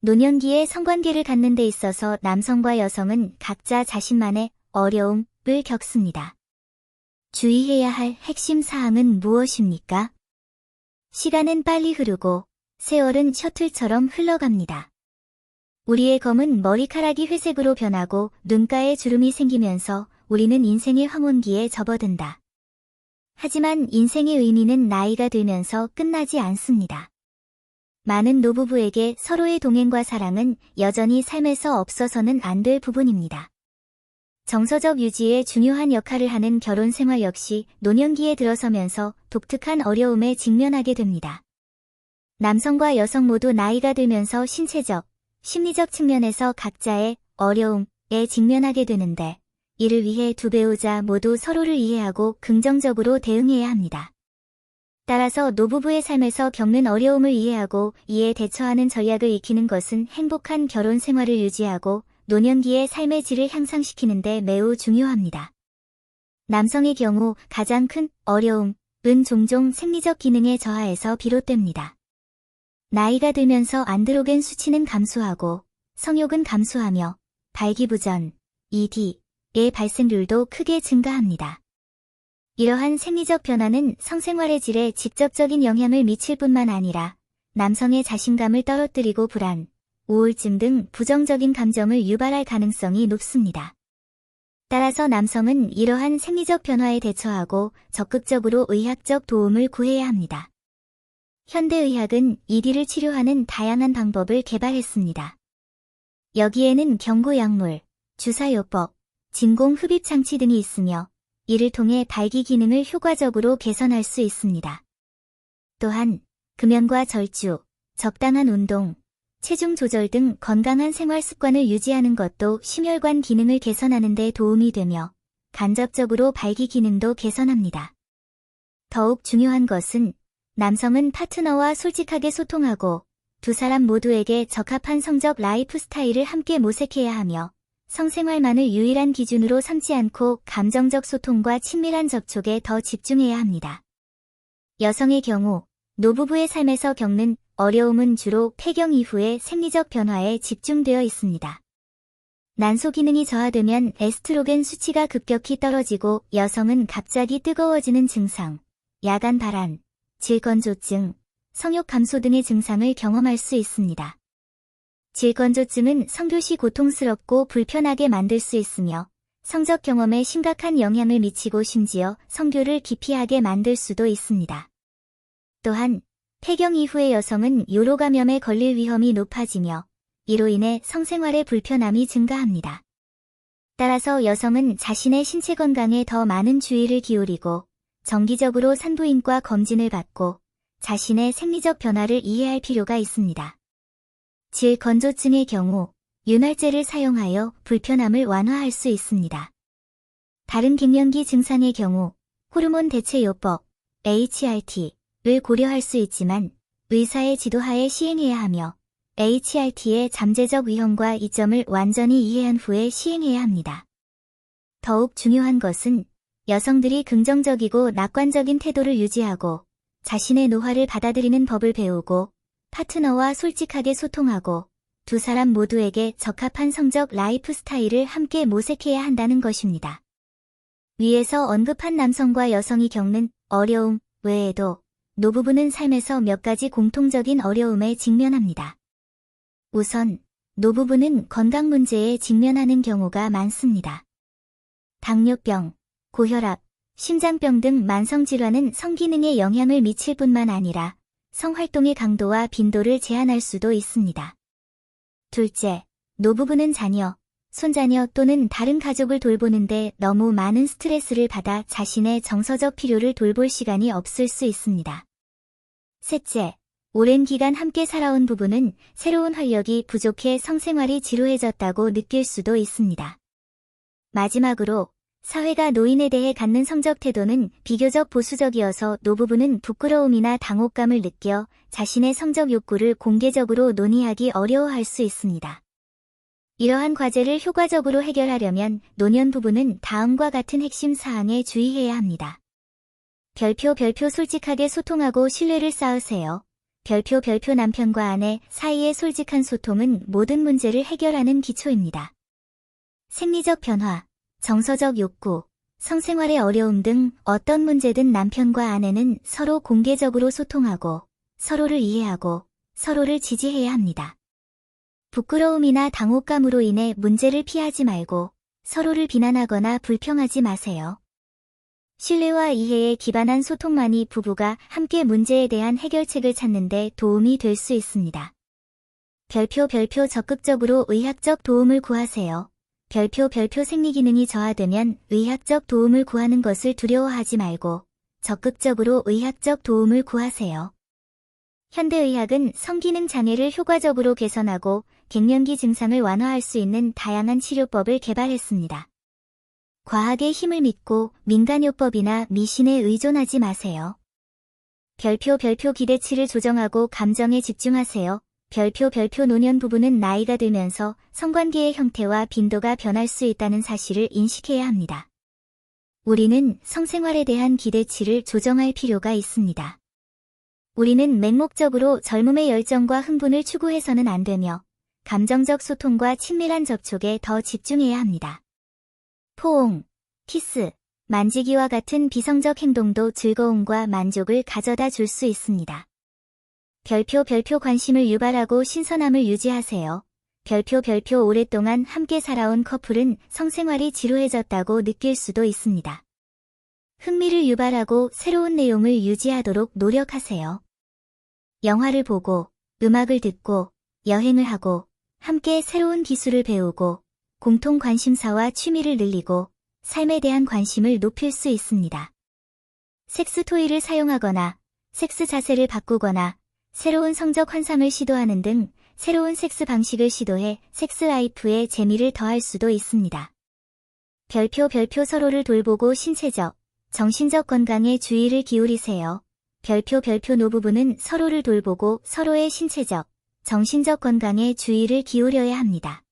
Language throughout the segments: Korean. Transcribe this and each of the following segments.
노년기에 성관계를 갖는 데 있어서 남성과 여성은 각자 자신만의 어려움을 겪습니다. 주의해야 할 핵심 사항은 무엇입니까? 시간은 빨리 흐르고 세월은 셔틀처럼 흘러갑니다. 우리의 검은 머리카락이 회색으로 변하고 눈가에 주름이 생기면서 우리는 인생의 황혼기에 접어든다. 하지만 인생의 의미는 나이가 들면서 끝나지 않습니다. 많은 노부부에게 서로의 동행과 사랑은 여전히 삶에서 없어서는 안 될 부분입니다. 정서적 유지에 중요한 역할을 하는 결혼 생활 역시 노년기에 들어서면서 독특한 어려움에 직면하게 됩니다. 남성과 여성 모두 나이가 들면서 신체적, 심리적 측면에서 각자의 어려움에 직면하게 되는데, 이를 위해 두 배우자 모두 서로를 이해하고 긍정적으로 대응해야 합니다. 따라서 노부부의 삶에서 겪는 어려움을 이해하고 이에 대처하는 전략을 익히는 것은 행복한 결혼 생활을 유지하고 노년기의 삶의 질을 향상시키는 데 매우 중요합니다. 남성의 경우 가장 큰 어려움은 종종 생리적 기능의 저하에서 비롯됩니다. 나이가 들면서 안드로겐 수치는 감소하고 성욕은 감소하며 발기부전, ED의 발생률도 크게 증가합니다. 이러한 생리적 변화는 성생활의 질에 직접적인 영향을 미칠 뿐만 아니라 남성의 자신감을 떨어뜨리고 불안, 우울증 등 부정적인 감정을 유발할 가능성이 높습니다. 따라서 남성은 이러한 생리적 변화에 대처하고 적극적으로 의학적 도움을 구해야 합니다. 현대의학은 ED를 치료하는 다양한 방법을 개발했습니다. 여기에는 경구약물, 주사요법, 진공흡입장치 등이 있으며 이를 통해 발기 기능을 효과적으로 개선할 수 있습니다. 또한 금연과 절주, 적당한 운동, 체중 조절 등 건강한 생활 습관을 유지하는 것도 심혈관 기능을 개선하는 데 도움이 되며 간접적으로 발기 기능도 개선합니다. 더욱 중요한 것은 남성은 파트너와 솔직하게 소통하고 두 사람 모두에게 적합한 성적 라이프 스타일을 함께 모색해야 하며 성생활만을 유일한 기준으로 삼지 않고 감정적 소통과 친밀한 접촉에 더 집중해야 합니다. 여성의 경우 노부부의 삶에서 겪는 어려움은 주로 폐경 이후의 생리적 변화에 집중되어 있습니다. 난소 기능이 저하되면 에스트로겐 수치가 급격히 떨어지고 여성은 갑자기 뜨거워지는 증상, 야간 발한, 질건조증, 성욕 감소 등의 증상을 경험할 수 있습니다. 질건조증은 성교 시 고통스럽고 불편하게 만들 수 있으며 성적 경험에 심각한 영향을 미치고 심지어 성교를 기피하게 만들 수도 있습니다. 또한 폐경 이후의 여성은 요로 감염에 걸릴 위험이 높아지며 이로 인해 성생활의 불편함이 증가합니다. 따라서 여성은 자신의 신체 건강에 더 많은 주의를 기울이고 정기적으로 산부인과 검진을 받고 자신의 생리적 변화를 이해할 필요가 있습니다. 질건조증의 경우 윤활제를 사용하여 불편함을 완화할 수 있습니다. 다른 갱년기 증상의 경우 호르몬 대체요법, HRT를 고려할 수 있지만 의사의 지도하에 시행해야 하며 HRT의 잠재적 위험과 이점을 완전히 이해한 후에 시행해야 합니다. 더욱 중요한 것은 여성들이 긍정적이고 낙관적인 태도를 유지하고 자신의 노화를 받아들이는 법을 배우고 파트너와 솔직하게 소통하고 두 사람 모두에게 적합한 성적 라이프 스타일을 함께 모색해야 한다는 것입니다. 위에서 언급한 남성과 여성이 겪는 어려움 외에도 노부부는 삶에서 몇 가지 공통적인 어려움에 직면합니다. 우선 노부부는 건강 문제에 직면하는 경우가 많습니다. 당뇨병, 고혈압, 심장병 등 만성질환은 성기능에 영향을 미칠 뿐만 아니라 성활동의 강도와 빈도를 제한할 수도 있습니다. 둘째, 노부부는 자녀, 손자녀 또는 다른 가족을 돌보는데 너무 많은 스트레스를 받아 자신의 정서적 필요를 돌볼 시간이 없을 수 있습니다. 셋째, 오랜 기간 함께 살아온 부부는 새로운 활력이 부족해 성생활이 지루해졌다고 느낄 수도 있습니다. 마지막으로, 사회가 노인에 대해 갖는 성적 태도는 비교적 보수적이어서 노부부는 부끄러움이나 당혹감을 느껴 자신의 성적 욕구를 공개적으로 논의하기 어려워할 수 있습니다. 이러한 과제를 효과적으로 해결하려면 노년 부부는 다음과 같은 핵심 사항에 주의해야 합니다. 별표 솔직하게 소통하고 신뢰를 쌓으세요. 별표 남편과 아내 사이의 솔직한 소통은 모든 문제를 해결하는 기초입니다. 생리적 변화, 정서적 욕구, 성생활의 어려움 등 어떤 문제든 남편과 아내는 서로 공개적으로 소통하고 서로를 이해하고 서로를 지지해야 합니다. 부끄러움이나 당혹감으로 인해 문제를 피하지 말고 서로를 비난하거나 불평하지 마세요. 신뢰와 이해에 기반한 소통만이 부부가 함께 문제에 대한 해결책을 찾는 데 도움이 될 수 있습니다. 별표 적극적으로 의학적 도움을 구하세요. 별표 생리기능이 저하되면 의학적 도움을 구하는 것을 두려워하지 말고 적극적으로 의학적 도움을 구하세요. 현대의학은 성기능 장애를 효과적으로 개선하고 갱년기 증상을 완화할 수 있는 다양한 치료법을 개발했습니다. 과학의 힘을 믿고 민간요법이나 미신에 의존하지 마세요. 별표 기대치를 조정하고 감정에 집중하세요. 별표 노년 부부는 나이가 들면서 성관계의 형태와 빈도가 변할 수 있다는 사실을 인식해야 합니다. 우리는 성생활에 대한 기대치를 조정할 필요가 있습니다. 우리는 맹목적으로 젊음의 열정과 흥분을 추구해서는 안 되며 감정적 소통과 친밀한 접촉에 더 집중해야 합니다. 포옹, 키스, 만지기와 같은 비성적 행동도 즐거움과 만족을 가져다 줄 수 있습니다. 별표 관심을 유발하고 신선함을 유지하세요. 별표 오랫동안 함께 살아온 커플은 성생활이 지루해졌다고 느낄 수도 있습니다. 흥미를 유발하고 새로운 내용을 유지하도록 노력하세요. 영화를 보고, 음악을 듣고, 여행을 하고, 함께 새로운 기술을 배우고, 공통 관심사와 취미를 늘리고, 삶에 대한 관심을 높일 수 있습니다. 섹스 토이를 사용하거나, 섹스 자세를 바꾸거나, 새로운 성적 환상을 시도하는 등 새로운 섹스 방식을 시도해 섹스 라이프에 재미를 더할 수도 있습니다. 별표 서로를 돌보고 신체적, 정신적 건강에 주의를 기울이세요. 별표 노부부는 서로를 돌보고 서로의 신체적, 정신적 건강에 주의를 기울여야 합니다.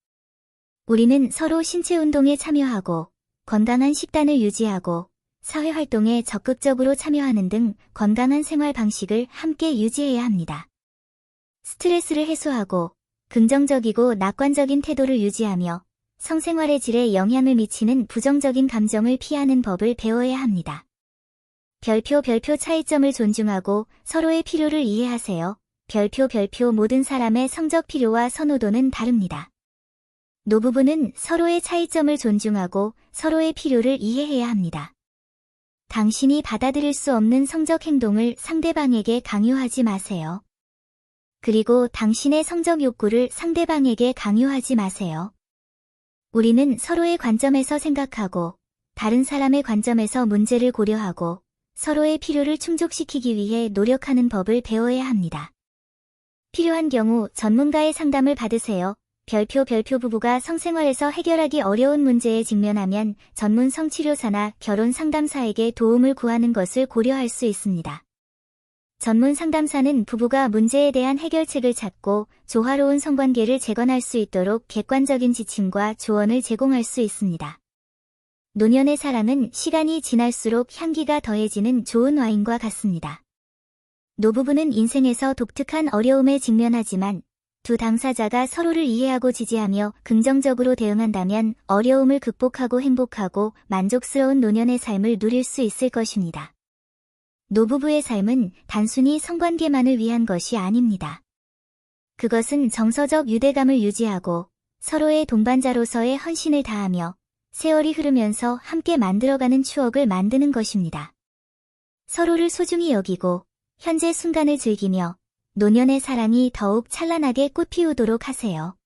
우리는 서로 신체 운동에 참여하고 건강한 식단을 유지하고 사회활동에 적극적으로 참여하는 등 건강한 생활 방식을 함께 유지해야 합니다. 스트레스를 해소하고 긍정적이고 낙관적인 태도를 유지하며 성생활의 질에 영향을 미치는 부정적인 감정을 피하는 법을 배워야 합니다. 별표 차이점을 존중하고 서로의 필요를 이해하세요. 별표 모든 사람의 성적 필요와 선호도는 다릅니다. 노부부는 서로의 차이점을 존중하고 서로의 필요를 이해해야 합니다. 당신이 받아들일 수 없는 성적 행동을 상대방에게 강요하지 마세요. 그리고 당신의 성적 욕구를 상대방에게 강요하지 마세요. 우리는 서로의 관점에서 생각하고 다른 사람의 관점에서 문제를 고려하고 서로의 필요를 충족시키기 위해 노력하는 법을 배워야 합니다. 필요한 경우 전문가의 상담을 받으세요. 별표 부부가 성생활에서 해결하기 어려운 문제에 직면하면 전문 성치료사나 결혼 상담사에게 도움을 구하는 것을 고려할 수 있습니다. 전문 상담사는 부부가 문제에 대한 해결책을 찾고 조화로운 성관계를 재건할 수 있도록 객관적인 지침과 조언을 제공할 수 있습니다. 노년의 사랑은 시간이 지날수록 향기가 더해지는 좋은 와인과 같습니다. 노부부는 인생에서 독특한 어려움에 직면하지만 두 당사자가 서로를 이해하고 지지하며 긍정적으로 대응한다면 어려움을 극복하고 행복하고 만족스러운 노년의 삶을 누릴 수 있을 것입니다. 노부부의 삶은 단순히 성관계만을 위한 것이 아닙니다. 그것은 정서적 유대감을 유지하고 서로의 동반자로서의 헌신을 다하며 세월이 흐르면서 함께 만들어가는 추억을 만드는 것입니다. 서로를 소중히 여기고 현재 순간을 즐기며 노년의 사랑이 더욱 찬란하게 꽃피우도록 하세요.